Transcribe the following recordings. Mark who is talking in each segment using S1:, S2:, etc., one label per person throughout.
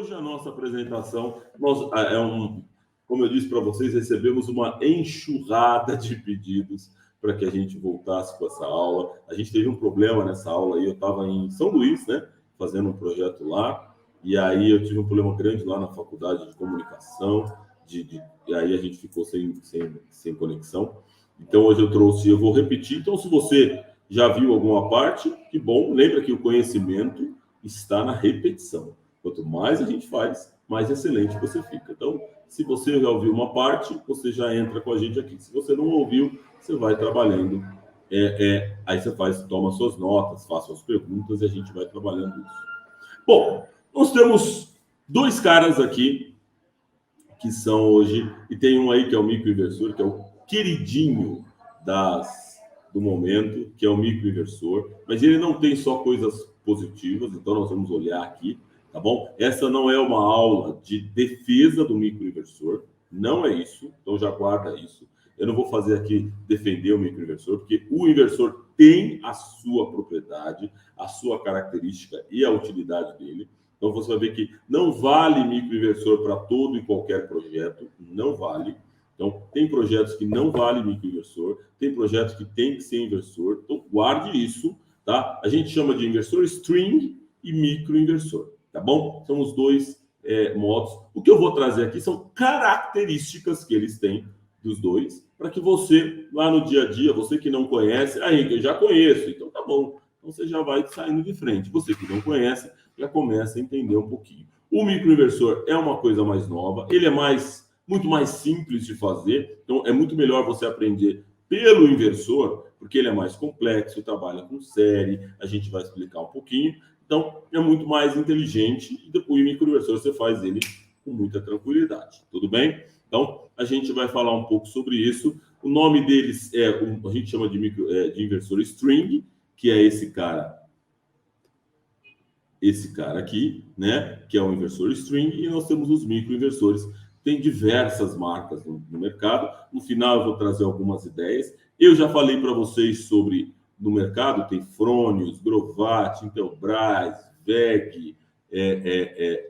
S1: hoje a nossa apresentação, como eu disse para vocês, recebemos uma enxurrada de pedidos para que a gente voltasse com essa aula. A gente teve um problema nessa aula aí, eu estava em São Luís, né, fazendo um projeto lá, e aí eu tive um problema grande lá na faculdade de comunicação, e aí a gente ficou sem conexão. Então hoje eu vou repetir. Então, se você já viu alguma parte, que bom, lembra que o conhecimento está na repetição. Quanto mais a gente faz, mais excelente você fica. Então, se você já ouviu uma parte, você já entra com a gente aqui. Se você não ouviu, você vai trabalhando. Aí você toma suas notas, faça suas perguntas e a gente vai trabalhando isso. Bom, nós temos dois caras aqui que são hoje, e tem um aí que é o microinversor, que é o queridinho do momento, que é o microinversor, mas ele não tem só coisas positivas, então nós vamos olhar aqui, tá bom? Essa não é uma aula de defesa do microinversor, não é isso, então já guarda isso. Eu não vou fazer aqui defender o microinversor, porque o inversor tem a sua propriedade, a sua característica e a utilidade dele. Então você vai ver que não vale microinversor para todo e qualquer projeto, não vale. Então, tem projetos que não vale microinversor, tem projetos que tem que ser inversor. Então, guarde isso, tá? A gente chama de inversor string e microinversor, tá bom? São os dois modos. O que eu vou trazer aqui são características que eles têm dos dois, para que você, lá no dia a dia, você que não conhece, eu já conheço, então tá bom. Então, você já vai saindo de frente. Você que não conhece, já começa a entender um pouquinho. O microinversor é uma coisa mais nova, ele é muito mais simples de fazer, então é muito melhor você aprender pelo inversor, porque ele é mais complexo, trabalha com série, a gente vai explicar um pouquinho, então é muito mais inteligente, e depois o microinversor você faz ele com muita tranquilidade, tudo bem? Então a gente vai falar um pouco sobre isso. O nome deles a gente chama de inversor string, que é esse cara aqui, né, que é o inversor string, e nós temos os microinversores. Tem diversas marcas no mercado. No final eu vou trazer algumas ideias. Eu já falei para vocês sobre, no mercado, tem Fronius, Grovat, Intelbras, VEG,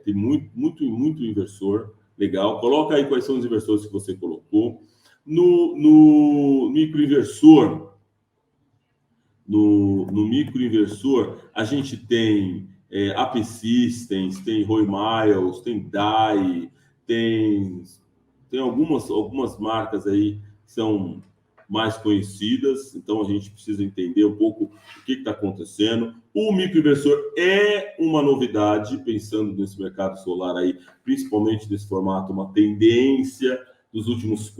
S1: tem muito inversor legal. Coloca aí quais são os inversores que você colocou. No microinversor, no microinversor, a gente tem AP Systems, tem Roy Miles, tem DAI, tem algumas marcas aí que são mais conhecidas, então a gente precisa entender um pouco o que está acontecendo. O microinversor é uma novidade, pensando nesse mercado solar aí, principalmente nesse formato, uma tendência dos últimos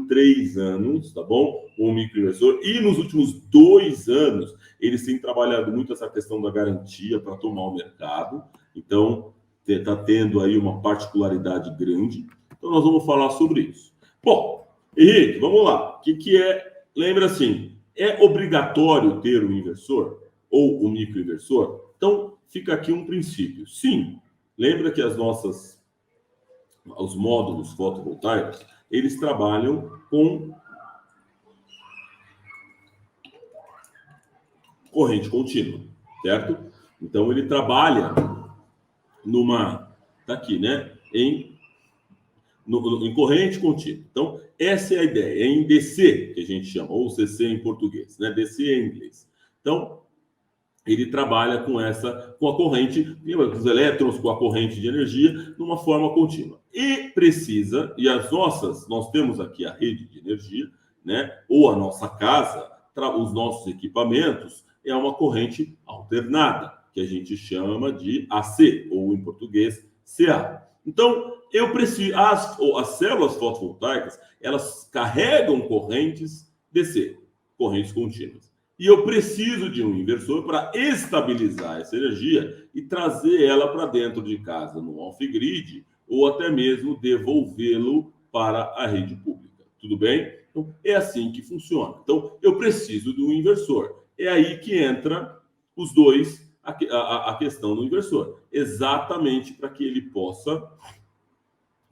S1: 3 anos, tá bom? O microinversor. E nos últimos 2 anos, eles têm trabalhado muito essa questão da garantia para tomar o mercado. Então, está tendo aí uma particularidade grande. Então, nós vamos falar sobre isso. Bom, Henrique, vamos lá. O que é? Lembra assim, é obrigatório ter um inversor ou um microinversor? Então, fica aqui um princípio. Sim, lembra que os módulos fotovoltaicos, eles trabalham com corrente contínua, certo? Então, ele trabalha tá aqui, né? Em corrente contínua. Então, essa é a ideia. É em DC, que a gente chama, ou CC em português, né? DC em inglês. Então, ele trabalha com a corrente, os elétrons com a corrente de energia, numa forma contínua. Nós temos aqui a rede de energia, né? Ou a nossa casa, os nossos equipamentos, é uma corrente alternada, que a gente chama de AC, ou em português, CA. Então, as células fotovoltaicas, elas carregam correntes DC, correntes contínuas. E eu preciso de um inversor para estabilizar essa energia e trazer ela para dentro de casa, no off-grid, ou até mesmo devolvê-lo para a rede pública. Tudo bem? Então, é assim que funciona. Então, eu preciso de um inversor. É aí que entra os dois, a questão do inversor. Exatamente para que ele possa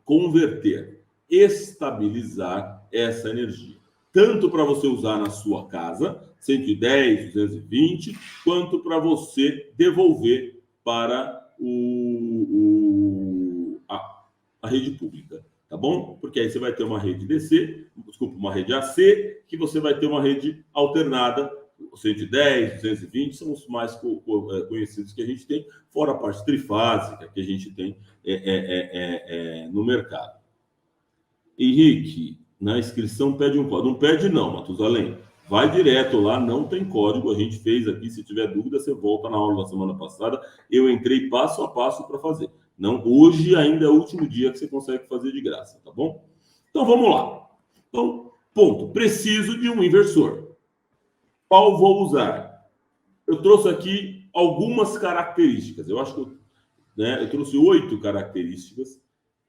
S1: converter, estabilizar essa energia. Tanto para você usar na sua casa, 110, 220, quanto para você devolver para o a rede pública, tá bom? Porque aí você vai ter uma rede DC, desculpa, uma rede AC, que você vai ter uma rede alternada, 110, 220, são os mais conhecidos que a gente tem, fora a parte trifásica que a gente tem no mercado. Henrique, na inscrição pede um código. Não pede não, Matusalém. Vai direto lá, não tem código. A gente fez aqui, se tiver dúvida, você volta na aula da semana passada. Eu entrei passo a passo para fazer. Não, hoje ainda é o último dia que você consegue fazer de graça, tá bom? Então vamos lá. Então, ponto. Preciso de um inversor. Qual vou usar? Eu trouxe aqui algumas características. Eu acho que eu trouxe 8 características,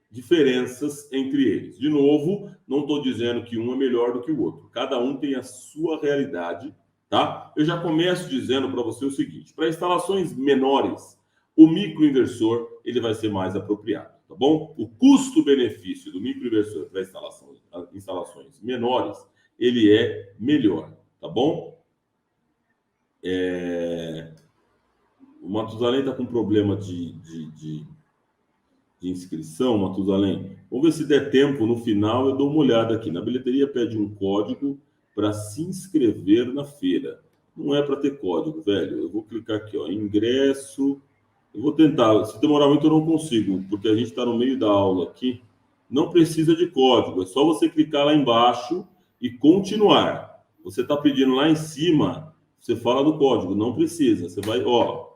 S1: diferenças entre eles. De novo, não estou dizendo que um é melhor do que o outro. Cada um tem a sua realidade, tá? Eu já começo dizendo para você o seguinte: para instalações menores, o microinversor ele vai ser mais apropriado, tá bom? O custo-benefício do microinversor para instalações menores, ele é melhor, tá bom? O Matusalém está com problema de inscrição, Matusalém. Vamos ver se der tempo, no final eu dou uma olhada aqui. Na bilheteria pede um código para se inscrever na feira. Não é para ter código, velho. Eu vou clicar aqui, ó, ingresso. Eu vou tentar. Se demorar muito eu não consigo, porque a gente está no meio da aula aqui. Não precisa de código, é só você clicar lá embaixo e continuar. Você está pedindo lá em cima, você fala do código, não precisa. Você vai, ó.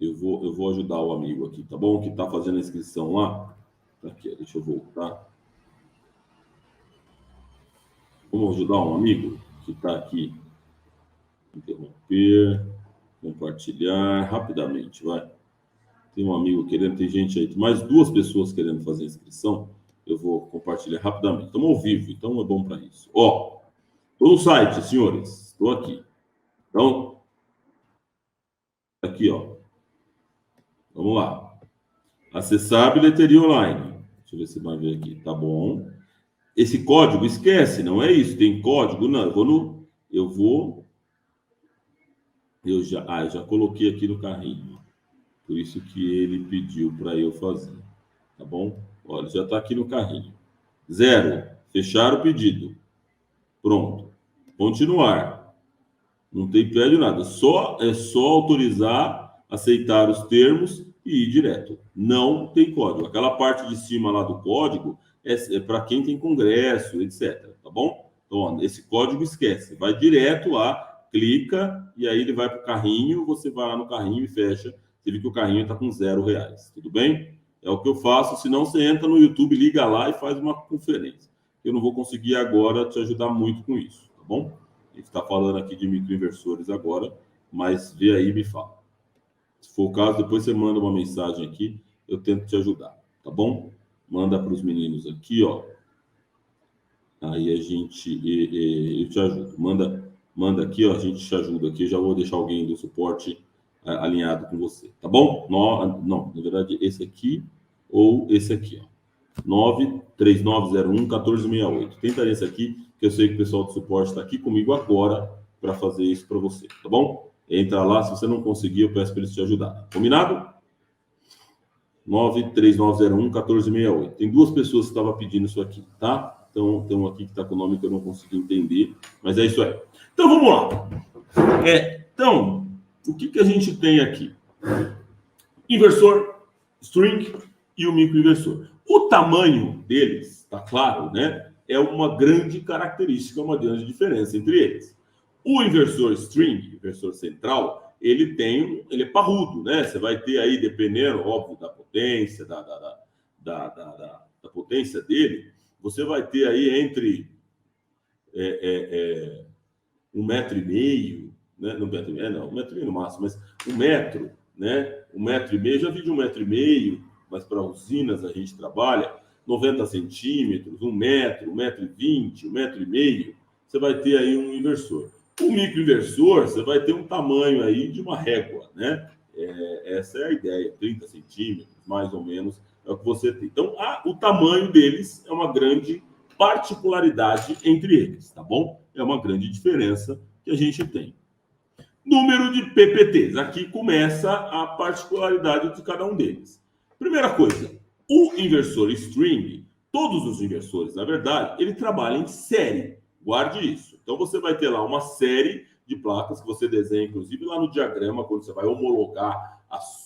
S1: Eu vou ajudar o amigo aqui, tá bom? Que está fazendo a inscrição lá. Aqui, deixa eu voltar. Vamos ajudar um amigo que está aqui. Interromper, compartilhar rapidamente, vai. Tem um amigo querendo, tem gente aí, mais 2 pessoas querendo fazer a inscrição. Eu vou compartilhar rapidamente. Estamos ao vivo, então é bom para isso. Ó, estou no site, senhores. Estou aqui. Então, aqui, ó. Vamos lá. Acessar a bilheteria online. Deixa eu ver se vai ver aqui. Tá bom. Esse código, esquece, não é isso. Tem código? Não, eu já coloquei aqui no carrinho. Por isso que ele pediu para eu fazer. Tá bom? Olha, já está aqui no carrinho. 0. Fechar o pedido. Pronto. Continuar. Não tem pede nada. É só autorizar, aceitar os termos e ir direto. Não tem código. Aquela parte de cima lá do código é para quem tem congresso, etc. Tá bom? Então, ó, esse código esquece. Vai direto lá, clica e aí ele vai para o carrinho. Você vai lá no carrinho e fecha. Você vê que o carrinho está com R$0. Tudo bem? É o que eu faço. Se não, você entra no YouTube, liga lá e faz uma conferência. Eu não vou conseguir agora te ajudar muito com isso. Tá bom? A gente está falando aqui de microinversores agora, mas vê aí e me fala. Se for o caso, depois você manda uma mensagem aqui, eu tento te ajudar, tá bom? Manda para os meninos aqui, ó. Aí a gente, eu te ajudo. Manda aqui, ó, a gente te ajuda aqui. Já vou deixar alguém do suporte alinhado com você, tá bom? Não, na verdade, esse aqui ou esse aqui, ó. 93901-1468. Tenta esse aqui, que eu sei que o pessoal do suporte está aqui comigo agora para fazer isso para você, tá bom? Entra lá, se você não conseguir, eu peço para eles te ajudarem. Combinado? 93901-1468. Tem 2 pessoas que estavam pedindo isso aqui, tá? Então, tem um aqui que está com o nome que eu não consegui entender, mas é isso aí. Então, vamos lá. Então, o que a gente tem aqui? Inversor, string e o microinversor. O tamanho deles, tá claro, né? É uma grande característica, uma grande diferença entre eles. O inversor string, inversor central, ele é parrudo, né? Você vai ter aí, dependendo, óbvio, da potência, da potência dele, você vai ter aí entre 1,5 m, né? Não, 1,5 m no máximo, mas 1 metro, né? 1,5 m, já vi de 1,5 m, mas para usinas a gente trabalha 90 centímetros, 1 metro, 1,20 m, 1,5 m, você vai ter aí um inversor. O microinversor, você vai ter um tamanho aí de uma régua, né? Essa é a ideia, 30 centímetros, mais ou menos, é o que você tem. Então, o tamanho deles é uma grande particularidade entre eles, tá bom? É uma grande diferença que a gente tem. Número de PPTs. Aqui começa a particularidade de cada um deles. Primeira coisa, O inversor string, todos os inversores, na verdade, ele trabalha em série. Guarde isso. Então, você vai ter lá uma série de placas que você desenha, inclusive lá no diagrama, quando você vai homologar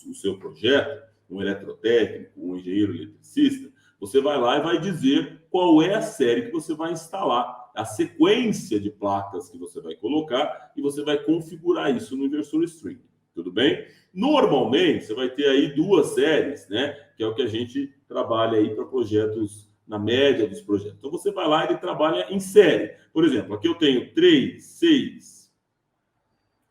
S1: o seu projeto, um eletrotécnico, um engenheiro eletricista, você vai lá e vai dizer qual é a série que você vai instalar, a sequência de placas que você vai colocar, e você vai configurar isso no inversor string. Tudo bem? Normalmente, você vai ter aí 2 séries, né? Que é o que a gente trabalha aí para projetos, na média dos projetos. Então, você vai lá e ele trabalha em série. Por exemplo, aqui eu tenho 3, 6,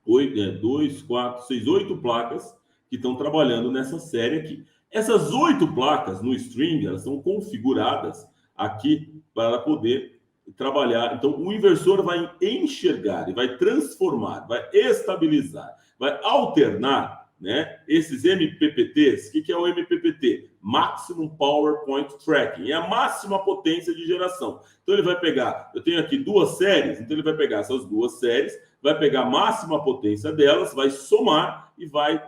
S1: 8, 2, 4, 6, 8 placas que estão trabalhando nessa série aqui. Essas 8 placas no string, elas são configuradas aqui para poder trabalhar. Então, o inversor vai enxergar e vai transformar, vai estabilizar, vai alternar, né, esses MPPTs. O que é o MPPT? Maximum Power Point Tracking. É a máxima potência de geração. Então, ele vai pegar, eu tenho aqui 2 séries, então ele vai pegar essas 2 séries, vai pegar a máxima potência delas, vai somar e vai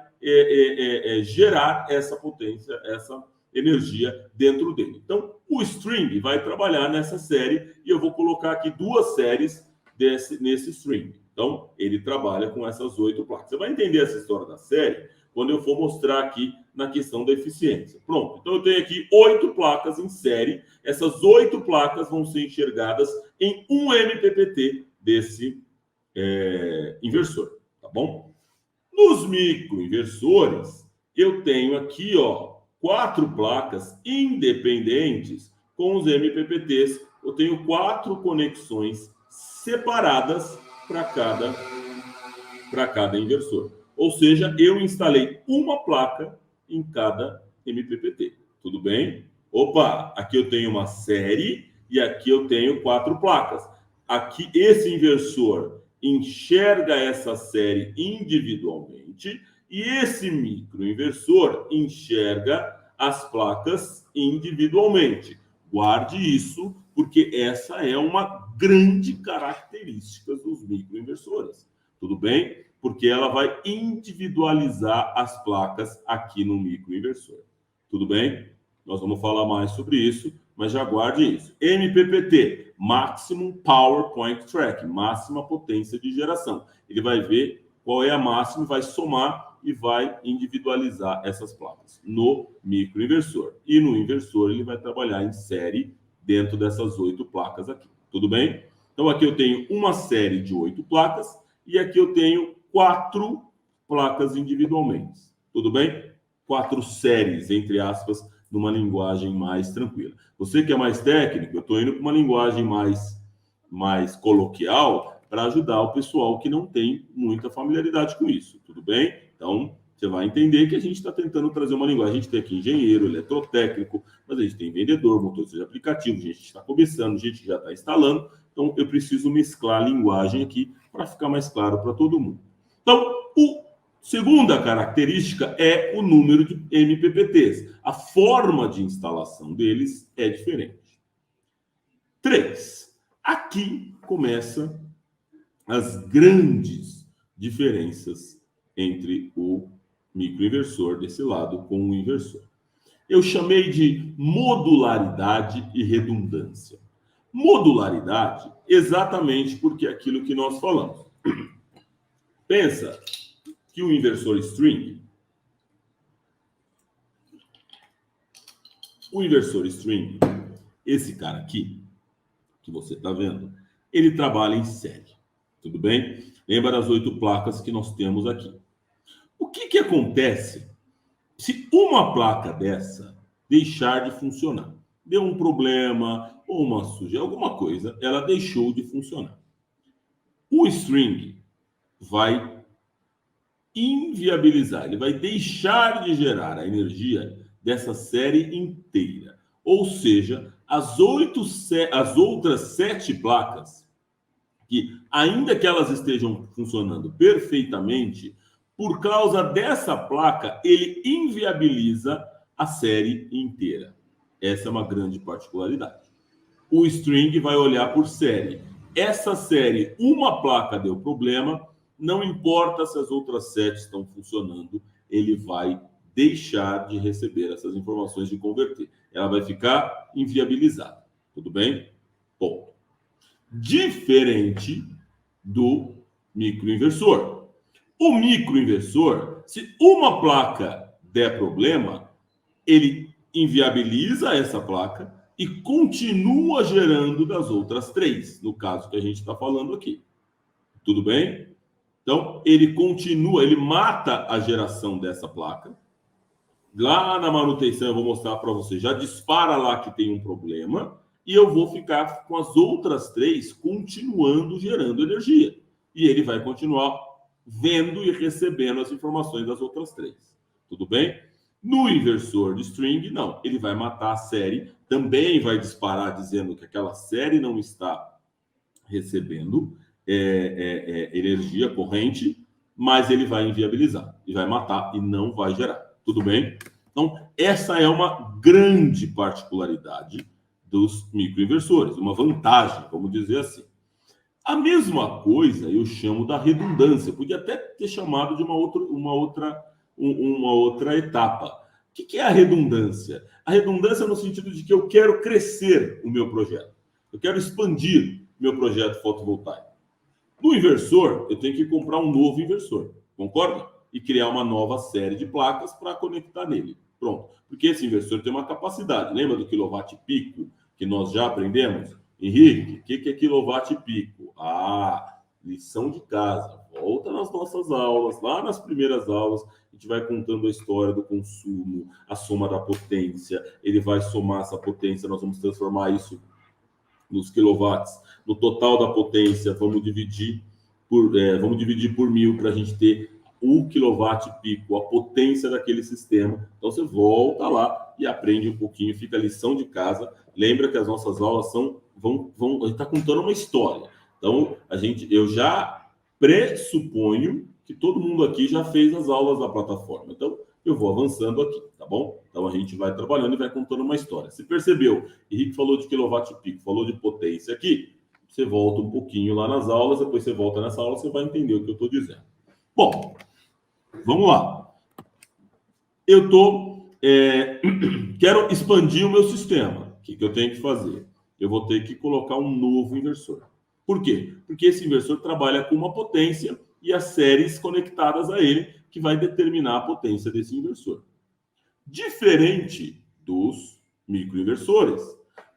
S1: gerar essa potência, essa energia dentro dele. Então, o string vai trabalhar nessa série e eu vou colocar aqui 2 séries nesse string. Então, ele trabalha com essas 8 placas. Você vai entender essa história da série quando eu for mostrar aqui na questão da eficiência. Pronto. Então, eu tenho aqui 8 placas em série. Essas 8 placas vão ser enxergadas em um MPPT desse inversor, tá bom? Nos microinversores, eu tenho aqui, ó, 4 placas independentes com os MPPTs. Eu tenho 4 conexões separadas para cada inversor. Ou seja, eu instalei uma placa em cada MPPT. Tudo bem? Opa, aqui eu tenho uma série e aqui eu tenho 4 placas. Aqui, esse inversor enxerga essa série individualmente e esse microinversor enxerga as placas individualmente. Guarde isso, porque essa é uma grande característica dos microinversores. Tudo bem? Porque ela vai individualizar as placas aqui no microinversor. Tudo bem? Nós vamos falar mais sobre isso, mas já guarde isso. MPPT, Maximum Power Point Tracking, máxima potência de geração. Ele vai ver qual é a máxima, vai somar e vai individualizar essas placas no microinversor. E no inversor ele vai trabalhar em série dentro dessas 8 placas aqui. Tudo bem? Então aqui eu tenho uma série de 8 placas e aqui eu tenho 4 placas individualmente. Tudo bem? 4 séries, entre aspas, numa linguagem mais tranquila. Você que é mais técnico, eu estou indo para uma linguagem mais coloquial para ajudar o pessoal que não tem muita familiaridade com isso. Tudo bem? Então, você vai entender que a gente está tentando trazer uma linguagem. A gente tem aqui engenheiro, eletrotécnico, mas a gente tem vendedor, motorista de aplicativo, gente que está começando, gente que já está instalando. Então, eu preciso mesclar a linguagem aqui para ficar mais claro para todo mundo. Então, segunda característica é o número de MPPTs. A forma de instalação deles é diferente. 3. Aqui começa as grandes diferenças entre o microinversor desse lado com o inversor. Eu chamei de modularidade e redundância. Modularidade, exatamente porque é aquilo que nós falamos. Pensa que o inversor string, esse cara aqui, que você está vendo, ele trabalha em série. Tudo bem? Lembra das 8 placas que nós temos aqui. O que acontece se uma placa dessa deixar de funcionar? Deu um problema, ou uma sujeira, alguma coisa, ela deixou de funcionar. O string vai inviabilizar, ele vai deixar de gerar a energia dessa série inteira. Ou seja, as outras 7 placas, que ainda que elas estejam funcionando perfeitamente, por causa dessa placa, ele inviabiliza a série inteira. Essa é uma grande particularidade. O string vai olhar por série. Essa série, uma placa deu problema, não importa se as outras 7 estão funcionando, ele vai deixar de receber essas informações de converter. Ela vai ficar inviabilizada. Tudo bem? Ponto. Diferente do microinversor. O microinversor, se uma placa der problema, ele inviabiliza essa placa e continua gerando das outras 3, no caso que a gente está falando aqui. Tudo bem? Então, ele continua, ele mata a geração dessa placa. Lá na manutenção, eu vou mostrar para você, já dispara lá que tem um problema e eu vou ficar com as outras 3 continuando gerando energia. E ele vai continuar vendo e recebendo as informações das outras 3. Tudo bem? No inversor de string, não. Ele vai matar a série, também vai disparar dizendo que aquela série não está recebendo energia corrente, mas ele vai inviabilizar, e vai matar e não vai gerar. Tudo bem? Então, essa é uma grande particularidade dos microinversores, uma vantagem, vamos dizer assim. A mesma coisa eu chamo da redundância. Podia até ter chamado de uma outra etapa. O que é a redundância? A redundância no sentido de que eu quero crescer o meu projeto. Eu quero expandir meu projeto fotovoltaico. No inversor, eu tenho que comprar um novo inversor. Concorda? E criar uma nova série de placas para conectar nele. Pronto. Porque esse inversor tem uma capacidade. Lembra do quilowatt-pico que nós já aprendemos? Henrique, o que é quilowatt-pico? Lição de casa. Volta nas nossas aulas, lá nas primeiras aulas, a gente vai contando a história do consumo, a soma da potência. Ele vai somar essa potência, nós vamos transformar isso nos quilowatts. No total da potência, vamos dividir por 1000 para a gente ter o quilowatt-pico, a potência daquele sistema. Então, você volta lá e aprende um pouquinho, fica a lição de casa. Lembra que as nossas aulas a gente está contando uma história. Então, eu já pressuponho que todo mundo aqui já fez as aulas da plataforma. Então, eu vou avançando aqui, tá bom? Então, a gente vai trabalhando e vai contando uma história. Você percebeu? Henrique falou de quilowatt-pico, falou de potência aqui. Você volta um pouquinho lá nas aulas, depois você volta nessa aula, você vai entender o que eu estou dizendo. Bom, vamos lá. Quero expandir o meu sistema. O que eu tenho que fazer? Eu vou ter que colocar um novo inversor. Por quê? Porque esse inversor trabalha com uma potência e as séries conectadas a ele que vai determinar a potência desse inversor. Diferente dos microinversores.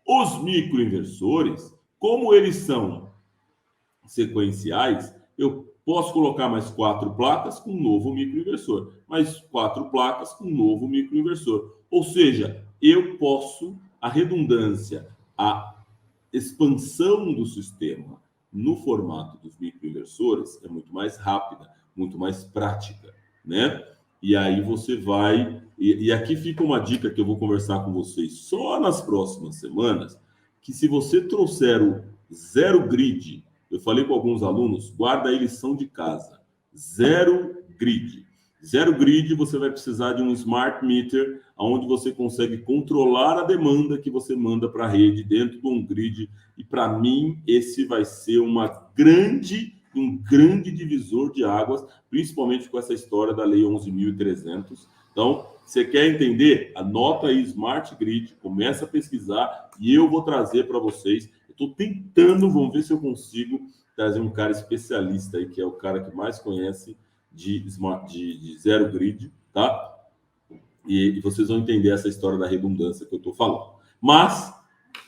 S1: Os microinversores, como eles são sequenciais, eu posso colocar mais 4 placas com um novo microinversor, mais 4 placas com um novo microinversor. Ou seja, a redundância, a expansão do sistema no formato dos microinversores é muito mais rápida, muito mais prática, né? E aí você vai... E aqui fica uma dica que eu vou conversar com vocês só nas próximas semanas, que se você trouxer o zero grid, eu falei com alguns alunos, guarda aí lição de casa, zero grid. Zero grid, você vai precisar de um smart meter, onde você consegue controlar a demanda que você manda para a rede dentro de um grid. E para mim, esse vai ser um grande divisor de águas, principalmente com essa história da Lei 11.300. Então, você quer entender? Anota aí Smart Grid, começa a pesquisar e eu vou trazer para vocês. Eu estou tentando, vamos ver se eu consigo trazer um cara especialista aí, que é o cara que mais conhece de zero grid, tá? E vocês vão entender essa história da redundância que eu estou falando. Mas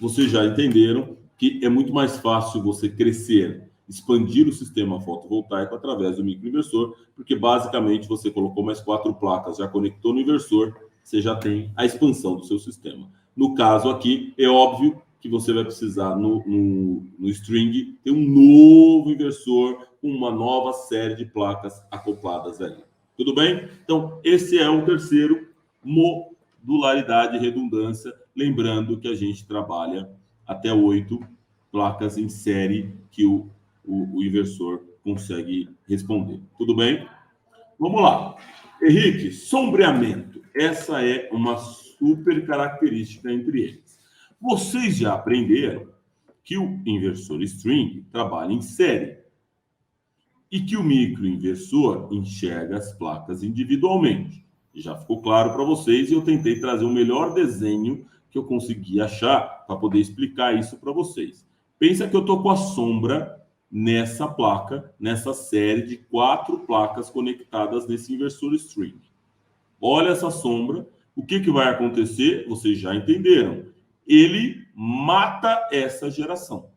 S1: vocês já entenderam que é muito mais fácil você crescer, expandir o sistema fotovoltaico através do microinversor, porque basicamente você colocou mais 4 placas, já conectou no inversor, você já tem a expansão do seu sistema. No caso aqui, é óbvio que você vai precisar no string ter um novo inversor com uma nova série de placas acopladas ali. Tudo bem? Então, esse é o terceiro, modularidade e redundância. Lembrando que a gente trabalha até 8 placas em série que o inversor consegue responder. Tudo bem? Vamos lá. Henrique, sombreamento. Essa é uma super característica entre eles. Vocês já aprenderam que o inversor string trabalha em série e que o microinversor enxerga as placas individualmente. Já ficou claro para vocês e eu tentei trazer o melhor desenho que eu consegui achar para poder explicar isso para vocês. Pensa que eu estou com a sombra nessa placa, nessa série de 4 placas conectadas nesse inversor string. Olha essa sombra. O que vai acontecer? Vocês já entenderam. Ele mata essa geração.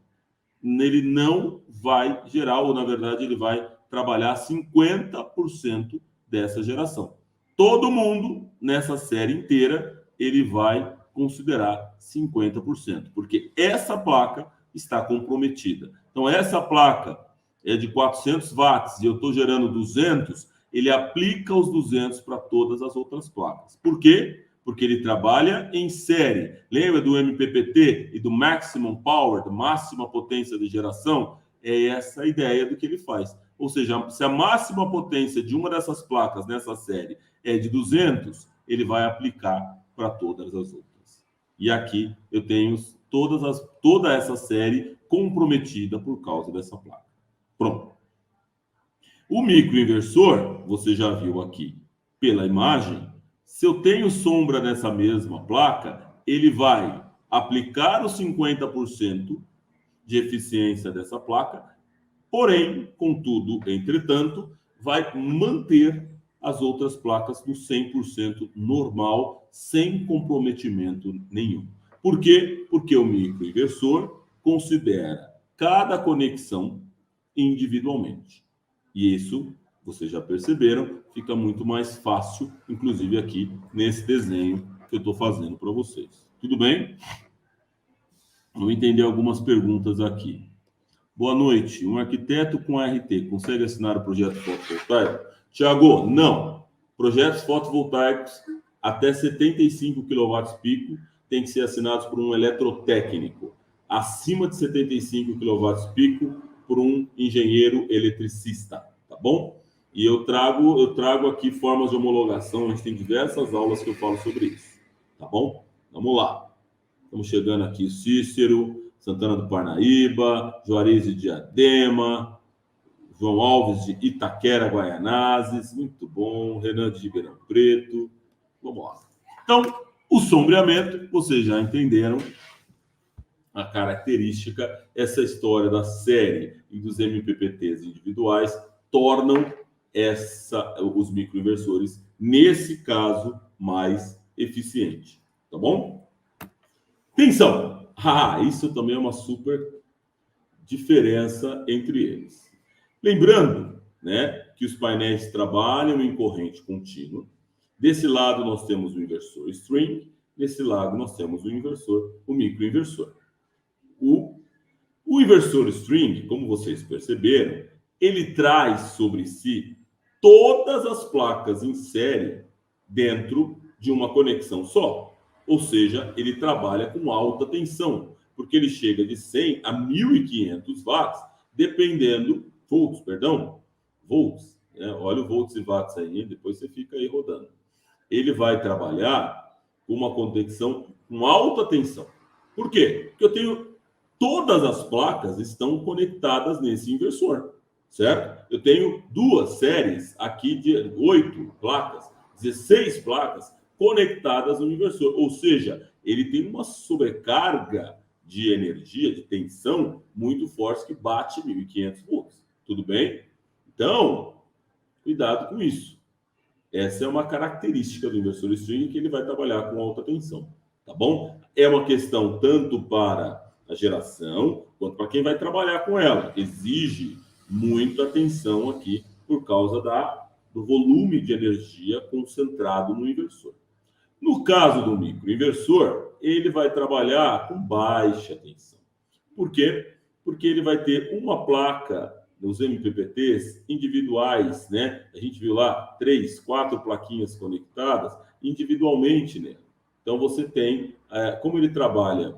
S1: Ele não vai gerar, ou na verdade ele vai trabalhar 50% dessa geração. Todo mundo nessa série inteira ele vai considerar 50%, porque essa placa está comprometida. Então essa placa é de 400 watts e eu estou gerando 200, ele aplica os 200 para todas as outras placas. Por quê? Porque ele trabalha em série. Lembra do MPPT e do Maximum Power, da máxima potência de geração? É essa a ideia do que ele faz. Ou seja, se a máxima potência de uma dessas placas nessa série é de 200, ele vai aplicar para todas as outras. E aqui eu tenho toda essa série comprometida por causa dessa placa. Pronto. O microinversor, você já viu aqui pela imagem, se eu tenho sombra nessa mesma placa, ele vai aplicar os 50% de eficiência dessa placa, porém, contudo, entretanto, vai manter as outras placas no 100% normal, sem comprometimento nenhum. Por quê? Porque o microinversor considera cada conexão individualmente. E isso, vocês já perceberam, fica muito mais fácil, inclusive aqui nesse desenho que eu estou fazendo para vocês. Tudo bem? Vou entender algumas perguntas aqui. Boa noite. Um arquiteto com RT consegue assinar o projeto fotovoltaico? Tiago, não. Projetos fotovoltaicos até 75 kW pico tem que ser assinados por um eletrotécnico. Acima de 75 kW pico por um engenheiro eletricista, tá bom? E eu trago aqui formas de homologação, a gente tem diversas aulas que eu falo sobre isso, tá bom? Vamos lá. Estamos chegando aqui, Cícero, Santana do Parnaíba, Juarez de Diadema, João Alves de Itaquera, Guaianazes, muito bom, Renan de Ribeirão Preto, vamos lá. Então, o sombreamento, vocês já entenderam a característica, essa história da série e dos MPPTs individuais tornam os microinversores, nesse caso, mais eficiente, tá bom? Tensão. Isso também é uma super diferença entre eles. Lembrando, né, que os painéis trabalham em corrente contínua. Desse lado nós temos o inversor string, desse lado nós temos o microinversor. O inversor string, como vocês perceberam, ele traz sobre si todas as placas em série dentro de uma conexão só. Ou seja, ele trabalha com alta tensão, porque ele chega de 100 a 1.500 watts, volts. Né? Olha o volts e watts aí, depois você fica aí rodando. Ele vai trabalhar com uma conexão com alta tensão. Por quê? Porque eu tenho todas as placas estão conectadas nesse inversor, certo? Eu tenho 2 séries aqui de 8 placas, 16 placas conectadas no inversor. Ou seja, ele tem uma sobrecarga de energia, de tensão muito forte que bate 1.500 volts. Tudo bem? Então, cuidado com isso. Essa é uma característica do inversor string que ele vai trabalhar com alta tensão, tá bom? É uma questão tanto para a geração, quanto para quem vai trabalhar com ela. Exige muita atenção aqui por causa do volume de energia concentrado no inversor. No caso do microinversor, ele vai trabalhar com baixa tensão. Por quê? Porque ele vai ter uma placa nos MPPTs individuais, né? A gente viu lá 3, 4 plaquinhas conectadas individualmente nela. Então você tem, como ele trabalha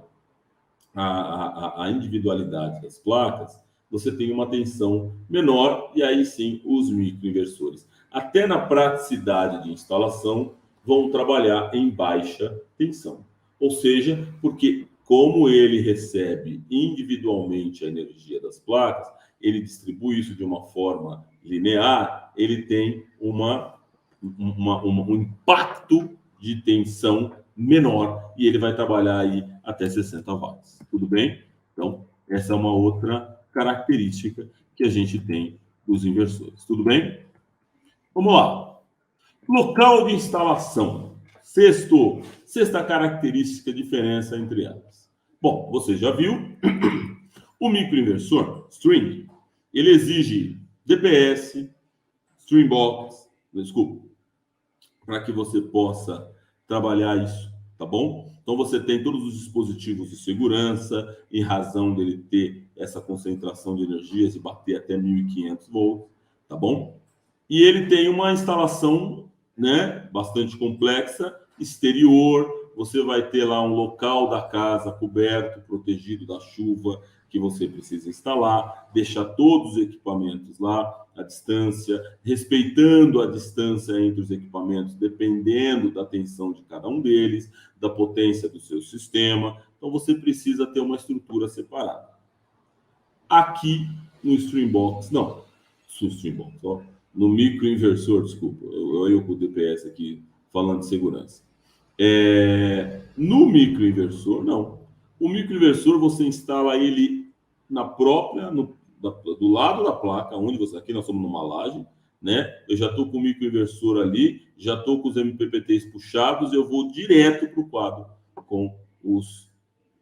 S1: a individualidade das placas, você tem uma tensão menor e aí sim os microinversores, até na praticidade de instalação, vão trabalhar em baixa tensão. Ou seja, porque como ele recebe individualmente a energia das placas, ele distribui isso de uma forma linear, ele tem uma um impacto de tensão menor e ele vai trabalhar aí até 60 watts. Tudo bem? Então, essa é uma outra característica que a gente tem dos inversores. Tudo bem? Vamos lá. Local de instalação. Sexta característica, diferença entre elas. Bom, você já viu o microinversor, string, ele exige DPS, string box, desculpa, para que você possa trabalhar isso, tá bom? Então você tem todos os dispositivos de segurança, em razão dele ter essa concentração de energias e bater até 1.500 volts, tá bom? E ele tem uma instalação, né, bastante complexa, exterior. Você vai ter lá um local da casa coberto, protegido da chuva, que você precisa instalar, deixar todos os equipamentos lá à distância, respeitando a distância entre os equipamentos, dependendo da tensão de cada um deles, da potência do seu sistema. Então você precisa ter uma estrutura separada. Aqui no Streambox, não, no Streambox, ó, no microinversor, desculpa, eu com o DPS aqui falando de segurança. No microinversor, não. O microinversor você instala ele na própria, do lado da placa, onde você, aqui nós estamos numa laje, né? Eu já estou com o microinversor ali, já estou com os MPPTs puxados, eu vou direto para o quadro com os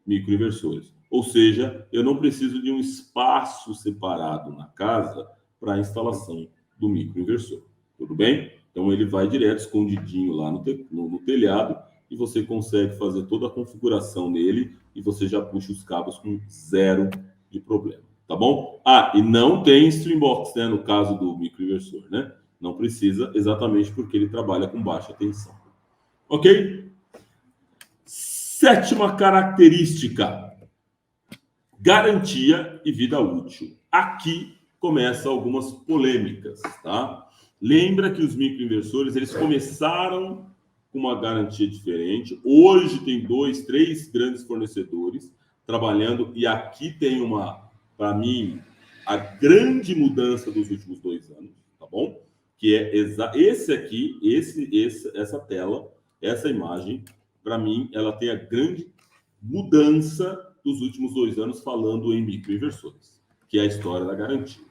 S1: microinversores. Ou seja, eu não preciso de um espaço separado na casa para a instalação do microinversor. Tudo bem? Então ele vai direto, escondidinho lá no telhado, e você consegue fazer toda a configuração nele e você já puxa os cabos com zero de problema, tá bom? Ah, e não tem Streambox, né, no caso do microinversor, né? Não precisa, exatamente porque ele trabalha com baixa tensão. Ok? Sétima característica: garantia e vida útil. Aqui começam algumas polêmicas, tá? Lembra que os microinversores, eles começaram com uma garantia diferente. Hoje tem 2, 3 grandes fornecedores trabalhando, e aqui tem para mim, a grande mudança dos últimos 2 anos, tá bom? Que é esse aqui, essa tela, essa imagem, para mim, ela tem a grande mudança dos últimos 2 anos falando em microinversores, que é a história da garantia.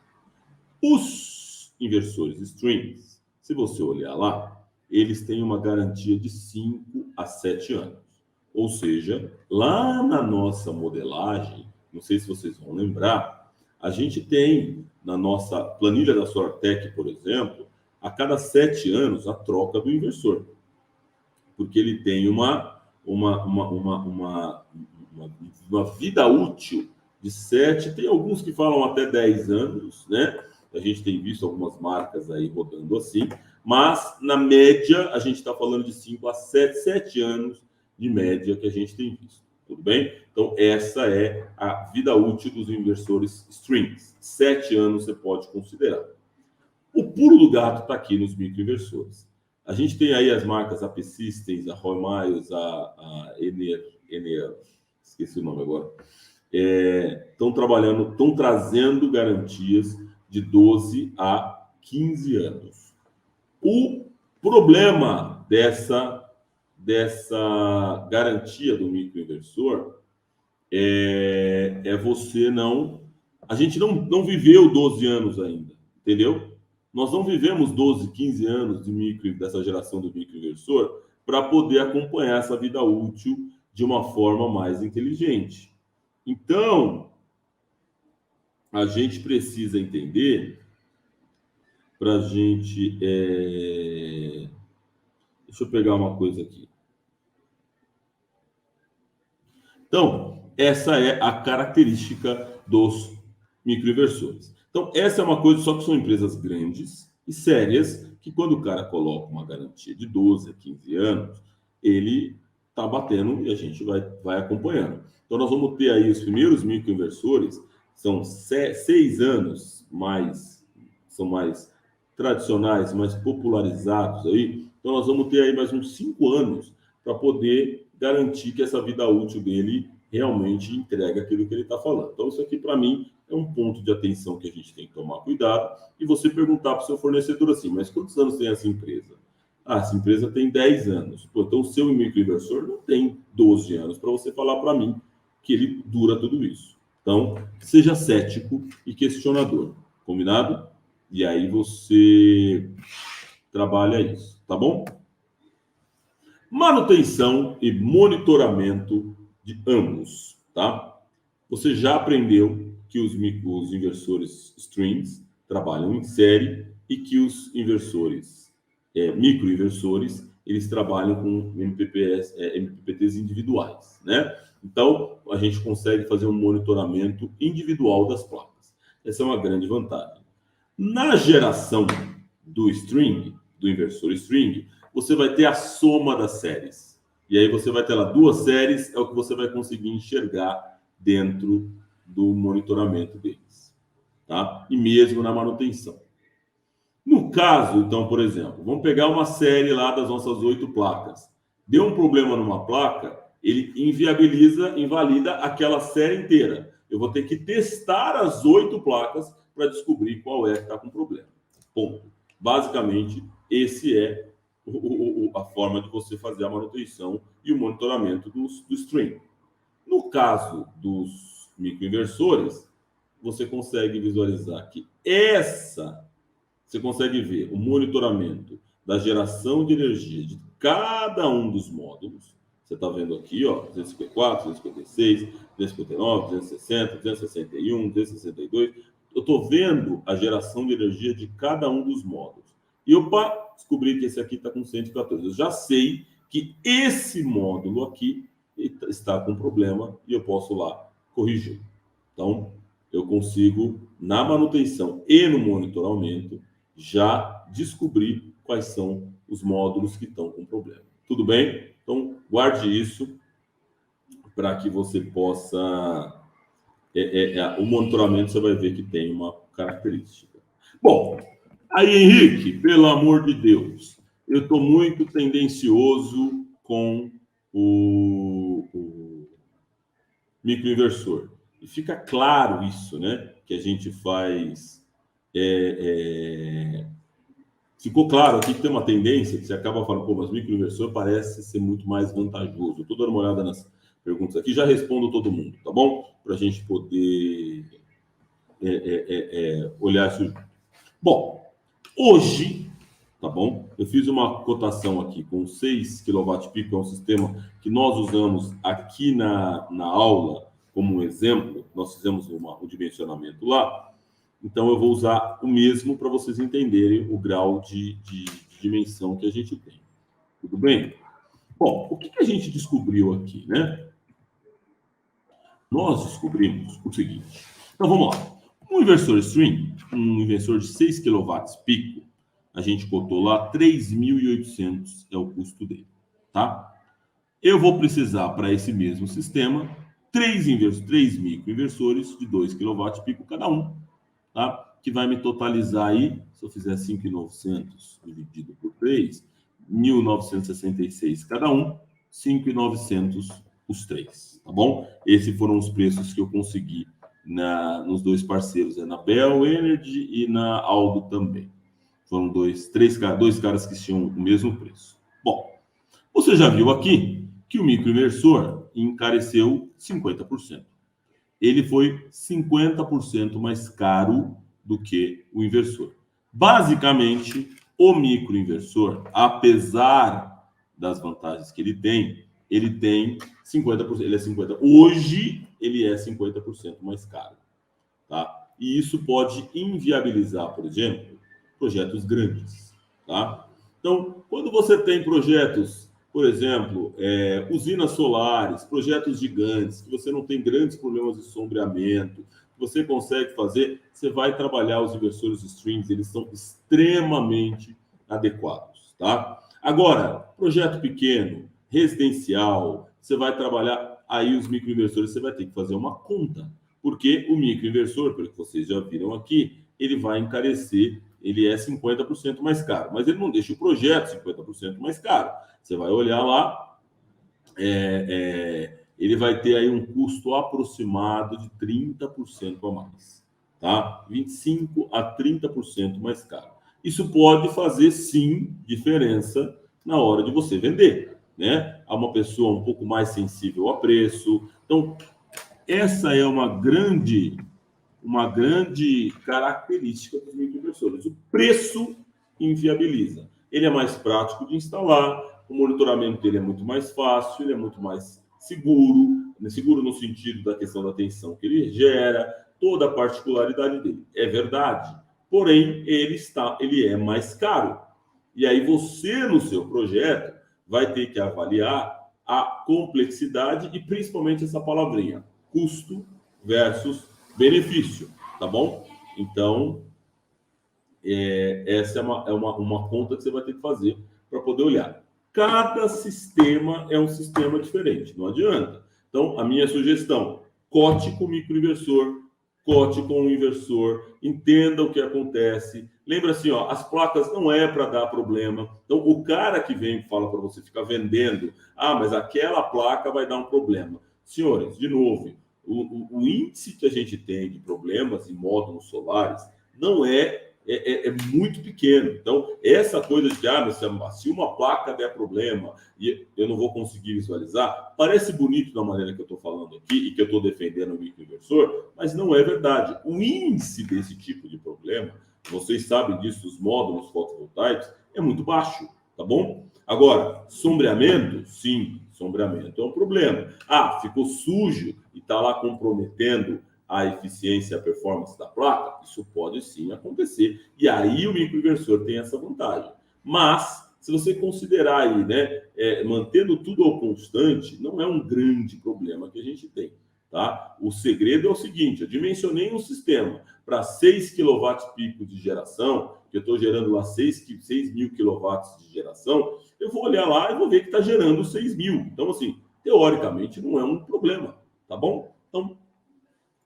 S1: Os inversores strings, se você olhar lá, eles têm uma garantia de 5 a 7 anos. Ou seja, lá na nossa modelagem, não sei se vocês vão lembrar, a gente tem na nossa planilha da Sortec, por exemplo, a cada 7 anos a troca do inversor. Porque ele tem uma vida útil de 7, tem alguns que falam até 10 anos, né? A gente tem visto algumas marcas aí rodando assim, mas na média a gente está falando de 5 a 7 anos de média que a gente tem visto. Tudo bem? Então, essa é a vida útil dos inversores strings. 7 anos você pode considerar. O pulo do gato está aqui nos microinversores. A gente tem aí as marcas AP Systems, a Roy Miles, a Ener, esqueci o nome agora. Estão trazendo garantias de 12 a 15 anos. O problema dessa garantia do microinversor é você não... A gente não viveu 12 anos ainda, entendeu? Nós não vivemos 12, 15 anos dessa geração do microinversor para poder acompanhar essa vida útil de uma forma mais inteligente. Então, a gente precisa entender para a gente... Deixa eu pegar uma coisa aqui. Então, essa é a característica dos microinversores. Então, essa é uma coisa, só que são empresas grandes e sérias, que quando o cara coloca uma garantia de 12 a 15 anos, ele está batendo e a gente vai acompanhando. Então, nós vamos ter aí os primeiros microinversores, são 6 anos são mais tradicionais, mais popularizados aí. Então, nós vamos ter aí mais uns 5 anos para poder garantir que essa vida útil dele realmente entrega aquilo que ele está falando. Então, isso aqui, para mim, é um ponto de atenção que a gente tem que tomar cuidado. E você perguntar para o seu fornecedor assim, mas quantos anos tem essa empresa? Ah, essa empresa tem 10 anos. Pô, então o seu microinversor não tem 12 anos para você falar para mim que ele dura tudo isso. Então, seja cético e questionador. Combinado? E aí você trabalha isso, tá bom? Manutenção e monitoramento de ambos, tá? Você já aprendeu que os inversores strings trabalham em série e que os inversores microinversores eles trabalham com MPPTs individuais, né? Então a gente consegue fazer um monitoramento individual das placas. Essa é uma grande vantagem. Na geração do string, do inversor string, você vai ter a soma das séries. E aí você vai ter lá 2 séries, é o que você vai conseguir enxergar dentro do monitoramento deles, tá? E mesmo na manutenção. No caso, então, por exemplo, vamos pegar uma série lá das nossas 8 placas. Deu um problema numa placa, ele invalida aquela série inteira. Eu vou ter que testar as 8 placas para descobrir qual é que está com problema. Ponto. Basicamente, esse é a forma de você fazer a manutenção e o monitoramento do string. No caso dos microinversores, você consegue visualizar que você consegue ver o monitoramento da geração de energia de cada um dos módulos. Você está vendo aqui, ó, 254, 256, 259, 260, 261, 262. Eu estou vendo a geração de energia de cada um dos módulos. E eu descobri que esse aqui está com 114. Eu já sei que esse módulo aqui está com problema e eu posso lá corrigir. Então, eu consigo, na manutenção e no monitoramento, já descobrir quais são os módulos que estão com problema. Tudo bem? Então, guarde isso para que você possa... o monitoramento você vai ver que tem uma característica. Bom, aí, Henrique, pelo amor de Deus, eu estou muito tendencioso com o microinversor. E fica claro isso, né? Que a gente faz... Ficou claro aqui que tem uma tendência que você acaba falando, pô, mas microinversor parece ser muito mais vantajoso. Estou dando uma olhada nas perguntas aqui, já respondo todo mundo, tá bom? Para a gente poder olhar isso. Bom, hoje, tá bom? Eu fiz uma cotação aqui com 6 kWp, é um sistema que nós usamos aqui na aula como um exemplo. Nós fizemos um dimensionamento lá. Então, eu vou usar o mesmo para vocês entenderem o grau de dimensão que a gente tem. Tudo bem? Bom, o que a gente descobriu aqui, né? Nós descobrimos o seguinte. Então, vamos lá. Um inversor string, um inversor de 6 kW pico, a gente cotou lá 3.800 é o custo dele, tá? Eu vou precisar, para esse mesmo sistema, 3 microinversores de 2 kW pico cada um, tá? Que vai me totalizar aí, se eu fizer 5.900 dividido por 3, 1.966 cada um, 5.900 os 3, tá bom? Esses foram os preços que eu consegui nos 2 parceiros, na Bell Energy e na Aldo também. Foram dois caras que tinham o mesmo preço. Bom, você já viu aqui que o microinversor encareceu 50%. Ele foi 50% mais caro do que o inversor. Basicamente, o microinversor, apesar das vantagens que ele tem 50%, ele é 50%. Hoje, ele é 50% mais caro, tá? E isso pode inviabilizar, por exemplo, projetos grandes, tá? Então, quando você tem projetos, por exemplo, usinas solares, projetos gigantes, que você não tem grandes problemas de sombreamento, que você consegue fazer, você vai trabalhar os inversores strings, eles são extremamente adequados, tá? Agora, projeto pequeno, residencial, você vai trabalhar aí os microinversores, você vai ter que fazer uma conta, porque o microinversor, pelo que vocês já viram aqui, ele vai encarecer, ele é 50% mais caro, mas ele não deixa o projeto 50% mais caro. Você vai olhar lá, ele vai ter aí um custo aproximado de 30% a mais, tá? 25% a 30% mais caro. Isso pode fazer, sim, diferença na hora de você vender, né? Há uma pessoa um pouco mais sensível a preço. Então, essa é uma grande característica dos microinversores. O preço inviabiliza. Ele é mais prático de instalar, o monitoramento dele é muito mais fácil, ele é muito mais seguro, seguro no sentido da questão da tensão que ele gera, toda a particularidade dele. É verdade. Porém, ele é mais caro. E aí você, no seu projeto, vai ter que avaliar a complexidade e principalmente essa palavrinha, custo versus benefício, tá bom? Então, essa é uma conta que você vai ter que fazer para poder olhar. Cada sistema é um sistema diferente, não adianta. Então, a minha sugestão, cote com o microinversor, cote com o inversor, entenda o que acontece. Lembra assim, ó, as placas não é para dar problema. Então, o cara que vem e fala para você ficar vendendo, mas aquela placa vai dar um problema. Senhores, de novo, o índice que a gente tem de problemas em módulos solares não é muito pequeno. Então, essa coisa de que se uma placa der problema e eu não vou conseguir visualizar, parece bonito da maneira que eu estou falando aqui e que eu estou defendendo o microinversor, mas não é verdade. O índice desse tipo de problema, vocês sabem disso, os módulos fotovoltaicos, é muito baixo, tá bom? Agora, sombreamento, sim, sombreamento é um problema. Ficou sujo e está lá comprometendo a eficiência, a performance da placa, isso pode sim acontecer. E aí o microinversor tem essa vantagem. Mas, se você considerar aí, né, mantendo tudo ao constante, não é um grande problema que a gente tem, tá? O segredo é o seguinte, eu dimensionei um sistema para 6 kW de geração, que eu estou gerando lá 6 mil kW de geração, eu vou olhar lá e vou ver que está gerando 6 mil. Então, assim, teoricamente não é um problema, tá bom? Então,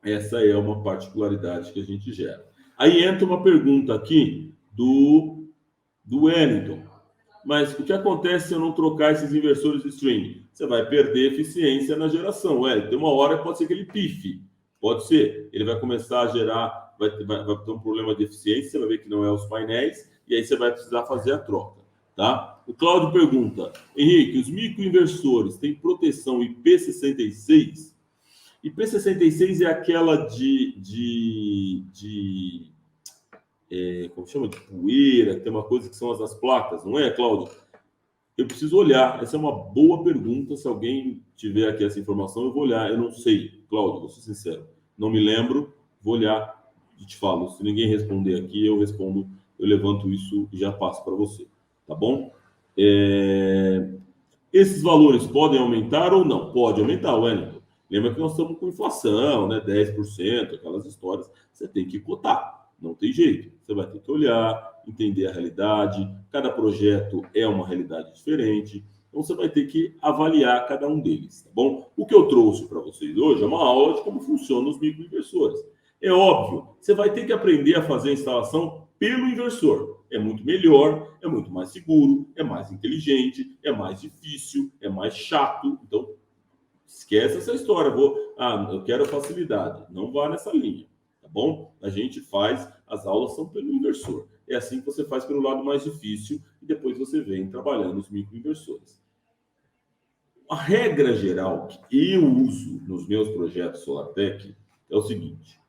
S1: essa é uma particularidade que a gente gera. Aí entra uma pergunta aqui do Wellington. Mas o que acontece se eu não trocar esses inversores de string? Você vai perder eficiência na geração. Tem uma hora que pode ser que ele pife. Pode ser. Ele vai começar a gerar, vai ter um problema de eficiência, você vai ver que não é os painéis, e aí você vai precisar fazer a troca. Tá? O Cláudio pergunta, Henrique, os microinversores têm proteção IP66? IP66 é aquela como chama? De poeira, tem uma coisa que são as placas, não é, Cláudio? Eu preciso olhar. Essa é uma boa pergunta. Se alguém tiver aqui essa informação, eu vou olhar. Eu não sei, Cláudio, vou ser sincero. Não me lembro, vou olhar e te falo. Se ninguém responder aqui, eu respondo, eu levanto isso e já passo para você. Tá bom? Esses valores podem aumentar ou não? Pode aumentar, Wellington. Lembra que nós estamos com inflação, né? 10%, aquelas histórias. Você tem que cotar. Não tem jeito. Você vai ter que olhar, entender a realidade. Cada projeto é uma realidade diferente. Então, você vai ter que avaliar cada um deles, tá bom? O que eu trouxe para vocês hoje é uma aula de como funcionam os microinversores. É óbvio, você vai ter que aprender a fazer a instalação pelo inversor. É muito melhor, é muito mais seguro, é mais inteligente, é mais difícil, é mais chato. Então, esquece essa história. Eu quero facilidade. Não vá nessa linha, tá bom? A gente faz, as aulas são pelo inversor. É assim que você faz pelo lado mais difícil e depois você vem trabalhando os microinversores. A regra geral que eu uso nos meus projetos SolarTech é o seguinte.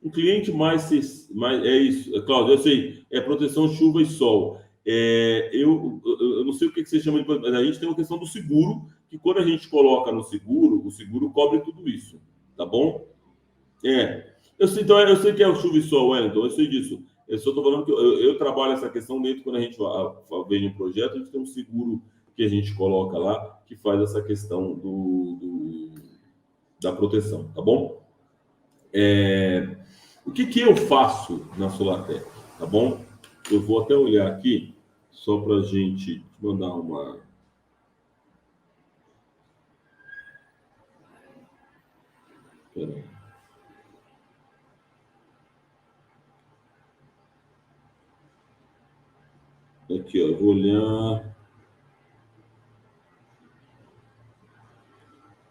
S1: Um cliente mais é isso, Cláudio, eu sei, é proteção chuva e sol. Eu não sei o que você chama de, mas a gente tem uma questão do seguro, que quando a gente coloca no seguro, o seguro cobre tudo isso, tá bom? Eu sei que é o chuva e sol, Wellington, eu sei disso. Eu só estou falando que eu trabalho essa questão dentro, quando a gente vem um projeto, a gente tem um seguro que a gente coloca lá, que faz essa questão da proteção, tá bom? O que eu faço na SolarTech, tá bom? Eu vou até olhar aqui, só para a gente mandar uma... Peraí. Aqui, ó, eu vou olhar...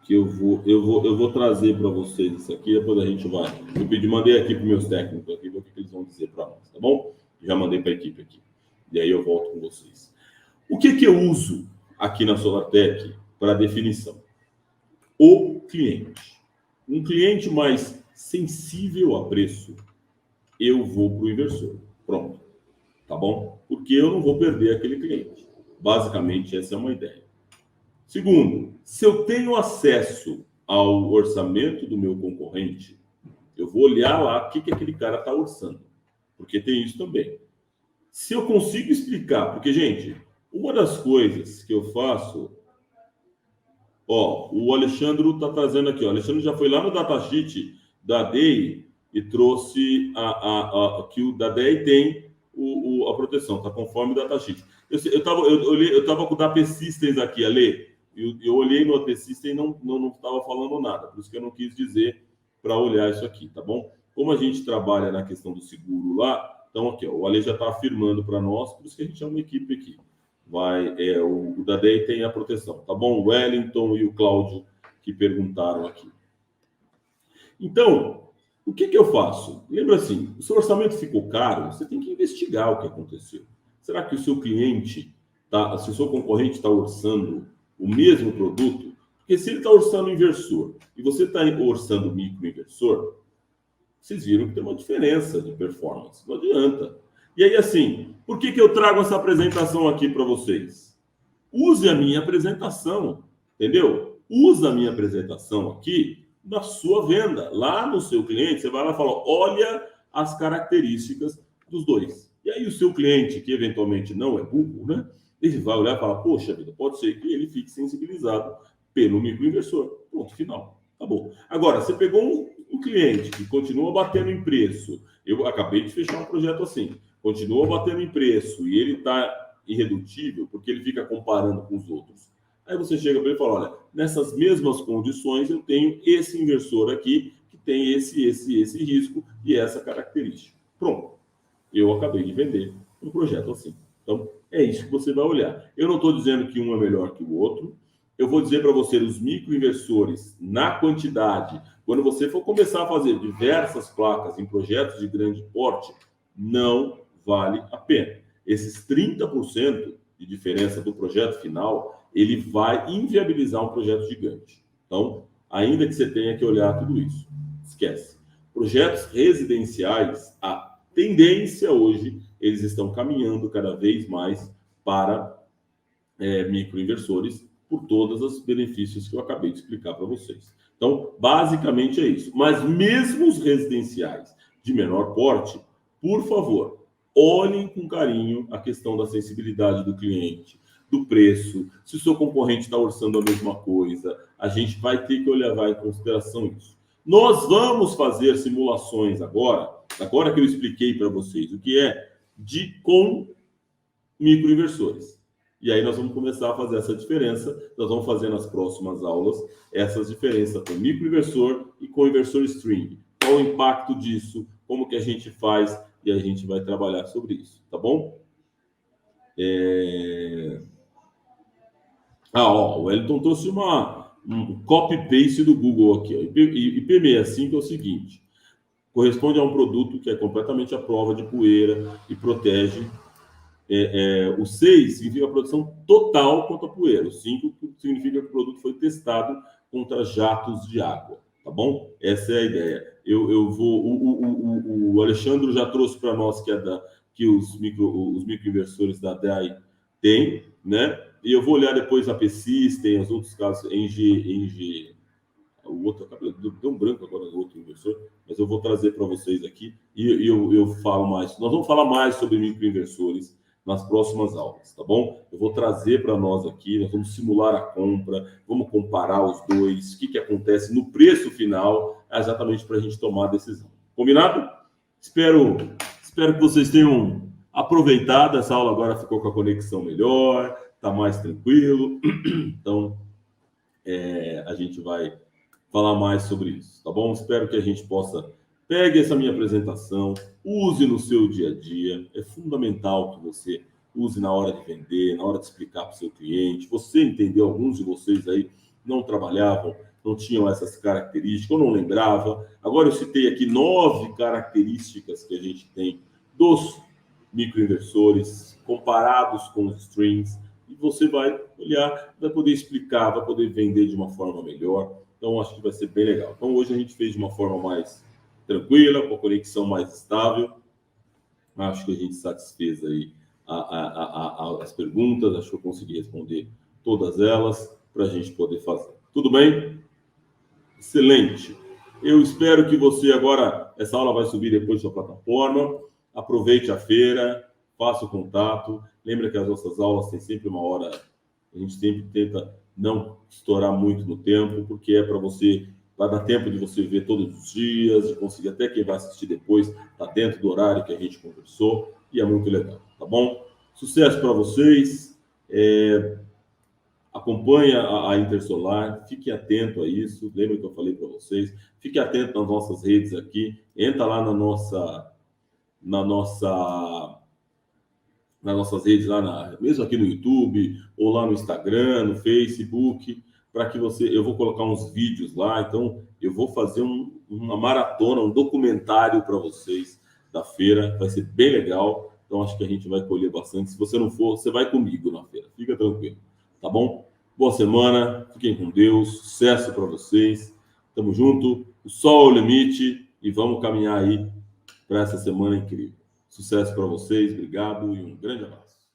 S1: Que eu vou trazer para vocês isso aqui, depois a gente vai... Mandei aqui para os meus técnicos aqui, ver o que eles vão dizer para nós, tá bom? Já mandei para a equipe aqui. E aí eu volto com vocês. O que eu uso aqui na SolarTech para definição? O cliente. Um cliente mais sensível a preço, eu vou para o inversor. Pronto. Tá bom? Porque eu não vou perder aquele cliente. Basicamente, essa é uma ideia. Segundo, se eu tenho acesso ao orçamento do meu concorrente, eu vou olhar lá o que aquele cara está orçando. Porque tem isso também. Se eu consigo explicar, porque, gente, uma das coisas que eu faço, o Alexandre está trazendo aqui, o Alexandre já foi lá no datasheet da DEI e trouxe que o da DEI tem a proteção, está conforme o datasheet. Eu estava com o da P-Systems aqui, Ale, eu olhei no P-Systems e não estava falando nada, por isso que eu não quis dizer para olhar isso aqui, tá bom? Como a gente trabalha na questão do seguro lá, então aqui, o Ale já está afirmando para nós, por isso que a gente é uma equipe aqui. O da DEI tem a proteção, tá bom? O Wellington e o Cláudio que perguntaram aqui. Então, o que eu faço? Lembra assim, o seu orçamento ficou caro, você tem que investigar o que aconteceu. Será que o seu cliente, se o seu concorrente está orçando o mesmo produto? Porque se ele está orçando inversor e você está orçando microinversor, vocês viram que tem uma diferença de performance, não adianta. E aí, assim, por que eu trago essa apresentação aqui para vocês? Use a minha apresentação, entendeu? Usa a minha apresentação aqui na sua venda. Lá no seu cliente, você vai lá e fala, olha as características dos dois. E aí o seu cliente, que eventualmente não é burro, né? Ele vai olhar e falar, poxa vida, pode ser que ele fique sensibilizado pelo microinversor. Ponto final. Acabou. Agora, você pegou um cliente que continua batendo em preço. Eu acabei de fechar um projeto assim. Continua batendo em preço e ele está irredutível porque ele fica comparando com os outros. Aí você chega para ele e fala, olha, nessas mesmas condições eu tenho esse inversor aqui que tem esse risco e essa característica. Pronto. Eu acabei de vender um projeto assim. Então, é isso que você vai olhar. Eu não estou dizendo que um é melhor que o outro. Eu vou dizer para você, os microinversores, na quantidade, quando você for começar a fazer diversas placas em projetos de grande porte, não vale a pena. Esses 30% de diferença do projeto final, ele vai inviabilizar um projeto gigante. Então, ainda que você tenha que olhar tudo isso, esquece. Projetos residenciais, a tendência hoje, eles estão caminhando cada vez mais para microinversores por todos os benefícios que eu acabei de explicar para vocês. Então, basicamente é isso. Mas mesmo os residenciais de menor porte, por favor, olhem com carinho a questão da sensibilidade do cliente, do preço, se o seu concorrente está orçando a mesma coisa, a gente vai ter que levar em consideração isso. Nós vamos fazer simulações agora que eu expliquei para vocês o que é com microinversores. E aí nós vamos começar a fazer essa diferença, nós vamos fazer nas próximas aulas essas diferenças com microinversor e com inversor string. Qual o impacto disso, como que a gente faz, e a gente vai trabalhar sobre isso, tá bom? O Wellington trouxe um copy-paste do Google aqui. Ó. IP65 é o seguinte, corresponde a um produto que é completamente à prova de poeira e protege. O 6 significa a proteção total contra a poeira. O 5 significa que o produto foi testado contra jatos de água, tá bom? Essa é a ideia. O Alexandre já trouxe para nós que os microinversores da DAI têm, né? E eu vou olhar depois a P-System, os outros casos, o outro, deu um branco agora no outro inversor, mas eu vou trazer para vocês aqui e eu falo mais. Nós vamos falar mais sobre microinversores nas próximas aulas, tá bom? Eu vou trazer para nós aqui, nós vamos simular a compra, vamos comparar os dois, o que acontece no preço final, exatamente para a gente tomar a decisão. Combinado? Espero que vocês tenham aproveitado. Essa aula agora ficou com a conexão melhor, tá mais tranquilo. Então, a gente vai falar mais sobre isso, tá bom? Espero que a gente possa... Pegue essa minha apresentação, use no seu dia a dia. É fundamental que você use na hora de vender, na hora de explicar para o seu cliente. Você entendeu, alguns de vocês aí não trabalhavam, não tinham essas características, ou não lembrava. Agora eu citei aqui 9 características que a gente tem dos microinversores comparados com os streams, e você vai olhar, vai poder explicar, vai poder vender de uma forma melhor. Então, acho que vai ser bem legal. Então, hoje a gente fez de uma forma mais tranquila, com a conexão mais estável. Acho que a gente satisfez aí as perguntas, acho que eu consegui responder todas elas para a gente poder fazer. Tudo bem? Excelente. Eu espero que você agora, essa aula vai subir depois da sua plataforma, aproveite a feira, faça o contato. Lembra que as nossas aulas têm sempre uma hora, a gente sempre tenta não estourar muito no tempo, porque é para você, vai dar tempo de você ver todos os dias, de conseguir, até quem vai assistir depois, tá dentro do horário que a gente conversou, e é muito legal, tá bom? Sucesso para vocês. Acompanha a Intersolar, fique atento a isso, lembra que eu falei para vocês, fique atento nas nossas redes aqui, entra lá nas nossas redes, mesmo aqui no YouTube, ou lá no Instagram, no Facebook, para que eu vou colocar uns vídeos lá, então eu vou fazer uma maratona, um documentário para vocês da feira, vai ser bem legal, então acho que a gente vai colher bastante. Se você não for, você vai comigo na feira, fica tranquilo, tá bom? Boa semana, fiquem com Deus, sucesso para vocês, tamo junto, o sol é o limite e vamos caminhar aí para essa semana incrível. Sucesso para vocês, obrigado e um grande abraço.